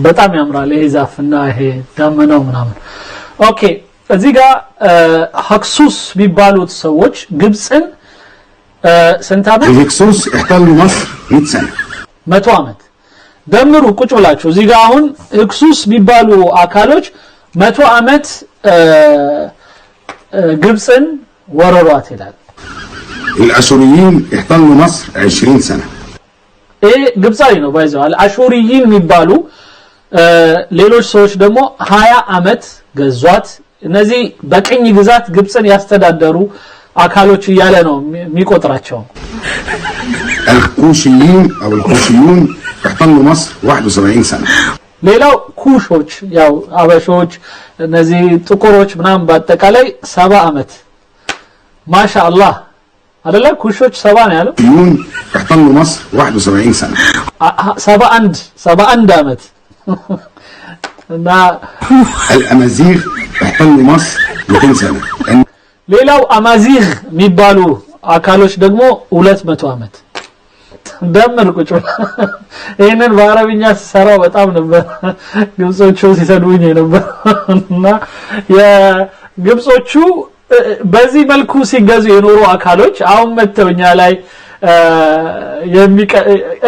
በጣም ያምራል ይሄ ዛፍና ይሄ ዳመናው ምናምን ኦኬ እዚህ ጋር ሀክሱስ ቢባሉት ሰዎች ግብጽን ስንት አመት ሀክሱስ احتلوا مصر 100 سنه 100 አመት ደምሩ ቁጭ ብላችሁ እዚህ ጋር አሁን ሀክሱስ ቢባሉ አካሎች 100 አመት ግብጽን ወረሯት ይላል الاشوريين احتلوا مصر 20 سنه ايه ግብጻዊ ነው ባይዘው አልአሹሪይን የሚባሉ ሌሎች ሰዎች ደግሞ 20 አመት ገዟት እነዚህ በቅኝ ግዛት ግብጽን ያስተዳደሩ አካሎች ይያለ ነው የሚቆጥራቸው الكوشيين او الكوشيون احتلوا مصر 71 سنه ሌላው ኩሾች ያው አበሾች እነዚህ ጥቁሮች ምናም በአጠቃላይ 70 አመት ማሻአላህ አይደለ ኩሾች 70 ነው ያለው احتلوا مصر 71 سنه 71 አመት እና الامازيغ احتلوا مصر 200 سنه ሌላው አማዚግ የሚባሉ አካሎች ደግሞ 200 አመት ደምር ቁጭ ይሄንን በአረብኛ ሲሰራው በጣም ነበር ግብጾቹ ሲሰዱኝ ነበር እና የግብጾቹ በዚህ መልኩ ሲገዙ የኖሩ አካሎች አሁን መተውኛ ላይ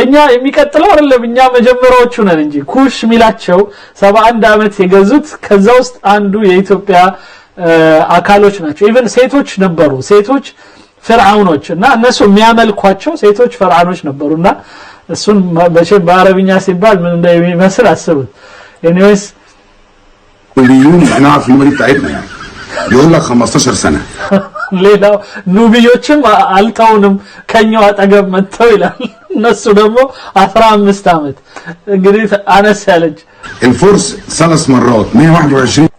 እኛ የሚቀጥለው አይደለም እኛ መጀመሪያዎቹ ነን እንጂ ኩሽ ሚላቸው 71 አመት የገዙት ከዛ ውስጥ አንዱ የኢትዮጵያ አካሎች ናቸው ኢቭን ሴቶች ነበሩ ሴቶች ፈርዓውኖች እና እነሱ የሚያመልኳቸው ሴቶች ፈርዓውኖች ነበሩና እሱን በአረብኛ ሲባል ምን እንደሚመስል አስቡት ኤኒዌይስ وليون نعرف المريض بتاعتنا يعني يقول لك 15 سنه ሌላው ኑቢዮችም አልታውንም ከኛው አጠገብ መጥተው ይላል እነሱ ደግሞ 15 አመት እንግዲህ አነስ ያለች الفرس 3 مرات 121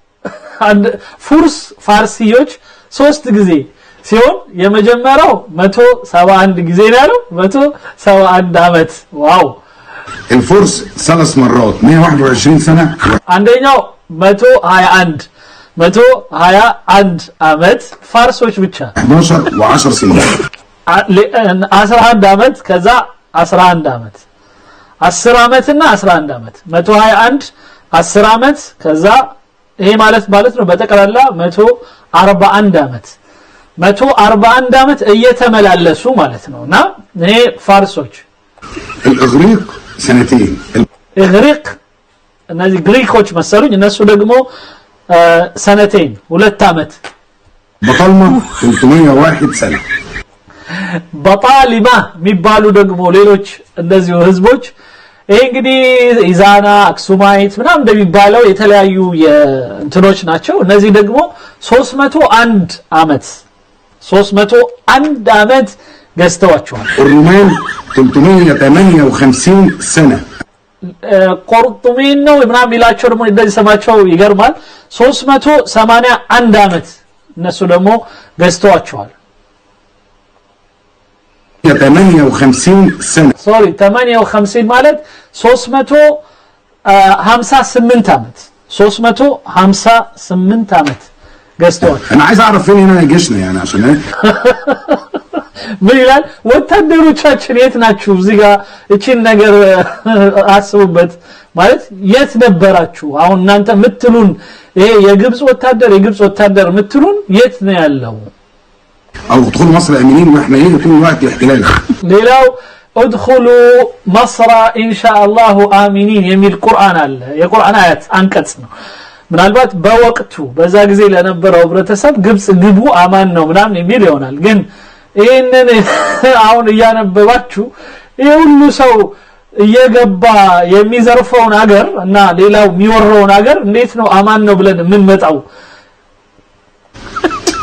አንድ ፉርስ ፋርሲዮች 3 ጊዜ ሲሆን የመጀመሪያው 171 ጊዜ ነው 171 አመት ዋው الفرس 3 مرات 121 سنه አንደኛው 121 አመት ፋርሶች ብቻ 11 و10 سنين 11 አመት ከዛ 11 አመት 10 አመትና 11 አመት 121 10 አመት ከዛ ይሄ ማለት ነው በተቀላላ 141 አመት 141 አመት እየተመላለሱ ማለት ነውና ይሄ ፋርሶች الاغريق سنتين اغريق እነዚህ ግሪኮች መሰሉኝ እነሱ ደግሞ سنتين 2 አመት بطالمه 301 سنه بطالمه የሚባሉ ደግሞ ሌሎች እንደዚህ ህዝቦች ይሄ እንግዲህ ኢዛና አክሱማይት ምናም እንደሚባለው የተለያዩ የእንትኖች ናቸው እነዚህ ደግሞ 301 አመት ገዝተዋቸዋል الرومان 358 سنه ቆርጡሜን ነው ምናም ይላቸው ደግሞ እንደዚህ ሰማቸው ይገርማል 381 አመት እነሱ ደግሞ ገዝተዋቸዋል 58 سنه ሶሪ 58 ማለት 358 አመት 358 አመት ገዝተዋል انا عايز اعرف فين هنا جيشنا يعني عشان ايه ምን ይላል ወታደሮቻችን የት ናችሁ እዚህ ጋር እቺን ነገር አስቡበት ማለት የት ነበራችሁ አሁን እናንተ ምትሉን ይሄ የግብጽ ወታደር ምትሉን የት ነው ያለው او دخول مصر امنين واحنا ايه طول الوقت احتلال ሌላው ادخلوا مصر ان شاء الله امنين የሚል ቁርአን አለ የቁርአን አያት አንቀጽ ነው ምናልባት በወቅቱ በዛ ጊዜ ለነበረው ህብረተሰብ ግብጽ ግቡ አማን ነው ምናምን የሚል ይሆናል ግን ይሄንን አሁን ያነበባችሁ ይሄ ሁሉ ሰው እየገባ የሚዘርፈውን ሀገር እና ሌላው የሚወረውን ሀገር እንዴት ነው አማን ነው ብለን ምን መጣው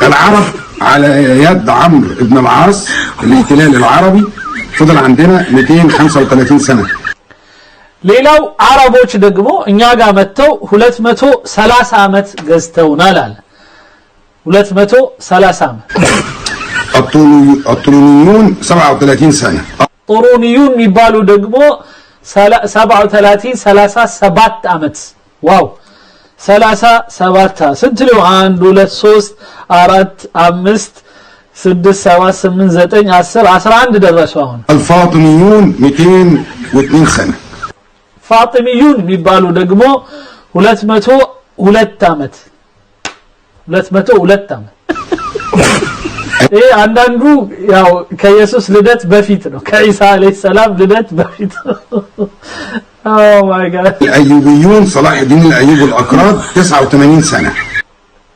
العرب على يد عمرو ابن العاص الاحتلال العربي فضل عندنا 235 سنه ሌላው አረቦች ደግሞ እኛ ጋር መተው 230 አመት ገዝተውናል አለ 230 አመት الطولونيون 37 سنه طولونيون የሚባሉ ደግሞ 37 አመት ዋው 37 ስንት ነው 1 2 3 4 5 6 7 8 9 10 11 ደረሱ አሁን الفاطميون 202 سنه ፋጢሚዩን የሚባሉ ደግሞ 202 ዓመት 202 ዓመት አንዳንዱ ያው ከኢየሱስ ልደት በፊት ነው ከኢሳ አለይሂ ሰላም ልደት በፊት Oh my god الأيوبيون صلاح الدين الأيوبي الأكراد 89 سنة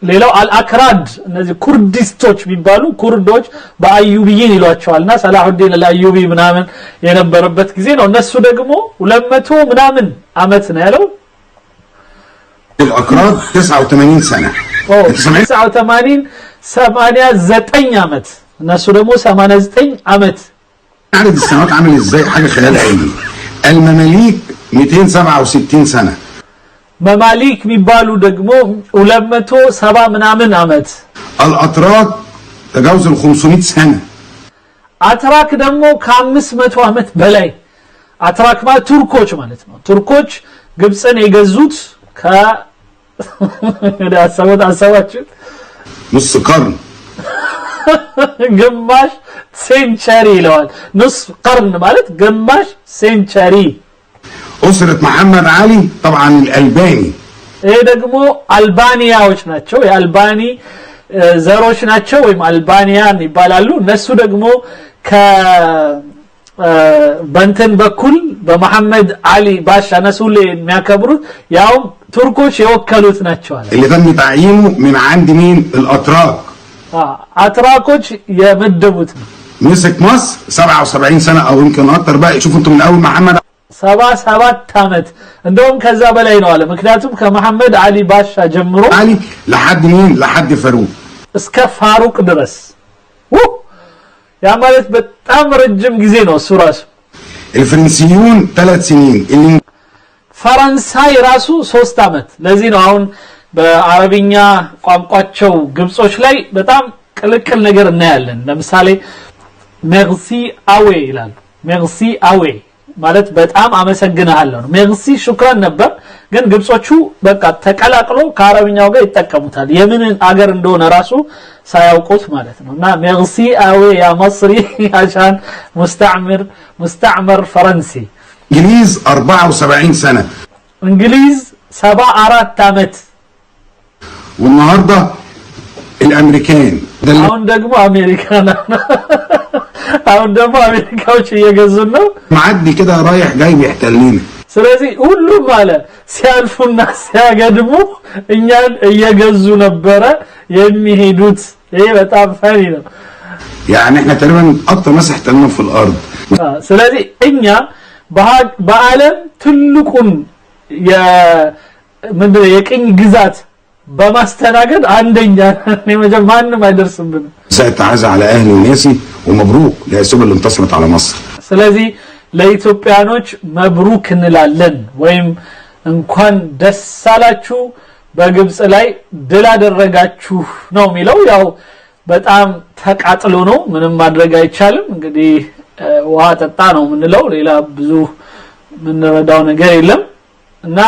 ሌላው አልአክራድ እነዚህ ኩርዲስቶች የሚባሉ ኩርዶች በአዩቢይን ይሏቸዋልና ሰላሁዲን አልአዩቢ ምናምን የነበረበት ጊዜ ነው እነሱ ደግሞ 200 ምናምን አመት ነው ያለው الأكراد 89 سنة 89 አመት እነሱ ደግሞ 89 አመት عدد السنوات عامل ازاي حاجة خيال علمي المماليك 267 سنة مماليك የሚባሉ ደግሞ 270 ምናምን አመት الأتراك تجاوز ال 500 سنة አትራክ ደግሞ ከ500 አመት በላይ አትራክ ማለት ቱርኮች ማለት ነው ቱርኮች ግብጽን የገዙት አሰባችሁ نص قرن ግማሽ ሴንቸሪ ይለዋል نص قرن ማለት ግማሽ ሴንቸሪ أسرة محمد علي طبعا الألباني ይሄ ደግሞ አልባኒያዎች ናቸው የአልባኒ ዘሮች ናቸው ወይም አልባኒያን ይባላሉ እነሱ ደግሞ በእንትን በኩል በመሐመድ አሊ ባሻ ነሱል የሚያከብሩት ያው ቱርኮች የወከሉት ናቸው አለ اللي تم تعيينه من عند مين الأتراك አትራኮች የመደቡት ነው مسك مصر 77 سنة أو يمكن أكتر بقى شوفوا أنتم من أول محمد 77 አመት እንደውም ከዛ በላይ ነው አለ ምክንያቱም ከመሐመድ አሊ ባሻ ጀምሮ علي لحد مين لحد فاروق እስከ ፋሩቅ ድረስ ያ ማለት በጣም ረጅም ጊዜ ነው እሱ ራሱ الفرنسيون 3 سنين اللي ፈረንሳይ ራሱ 3 አመት ለዚህ ነው አሁን በአረብኛ ቋንቋቸው ግብጾች ላይ በጣም ቅልቅል ነገር እናያለን ለምሳሌ ሜርሲ አዌ ይላሉ ሜርሲ አዌ ማለት በጣም አመሰግናለሁ ነው ሜርሲ ሹክራን ነበር ግን ግብጾቹ በቃ ተቀላቅሎ ከአረብኛው ጋር ይተቀሙታል የምን አገር እንደሆነ ራሱ ሳያውቁት ማለት ነውና ሜርሲ አዌ ያ መصሪ عشان مستعمر فرنسي انجليز 74 سنة انجليز 74 عمت والنهاردة الامريكان አሁን ደግሞ አሜሪካና አሁን ደግሞ አሜሪካዎች እየገዙን ነው معدي كده رايح جاي بيحتلنا ስለዚህ ሁሉም ማለት ሲያልፉና ሲያገድሙ እኛን እየገዙ ነበር የሚሄዱት ይሄ በጣም ፈሪ ነው يعني احنا تقريبا اكتر ناس احتلنا في الارض ስለዚህ እኛ በአለም ትልቁን ምንድነው የቅኝ ግዛት በማስተናገድ አንደኛ ማንም አይደርስብንም سأتعزى على اهلي وناسي ومبروك للسبل اللي انتصرت على مصر ስለዚህ ለኢትዮጵያኖች መብሩክ እንላለን ወይም እንኳን ደስ አላችሁ በግብጽ ላይ ድል አደረጋችሁ ነው የሚለው ያው በጣም ተቃጥሎ ነው ምንም ማድረግ አይቻልም እንግዲህ ውሃ ጠጣ ነው ምንለው ሌላ ብዙ ምንረዳው ነገር የለም እና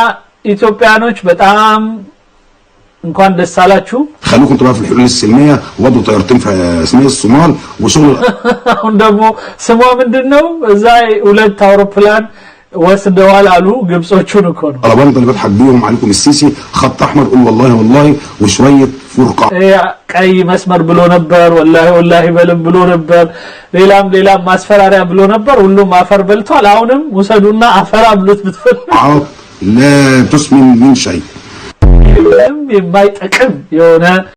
ኢትዮጵያኖች በጣም እንኳን ደስ አላችሁ خلوكم تبقى في الحلول السلميه وضعوا طيارتين في اسمها الصومال وشغل አሁን ደግሞ ስሟ ምንድነው እዛ ሁለት አውሮፕላን ወስደዋል አሉ ግብጾቹን እኮ ነው طلبان اللي بضحك بيهم عليكم السيسي خط احمر قول والله والله وشويه فرقه ቀይ መስመር ብሎ ነበር ወላሂ በልም ብሎ ነበር ሌላም ማስፈራሪያ ብሎ ነበር ሁሉም አፈር በልቷል አሁንም ወሰዱና አፈር አብሉት ብትፈል لا تسمن من شيء የማይጠቅም የሆነ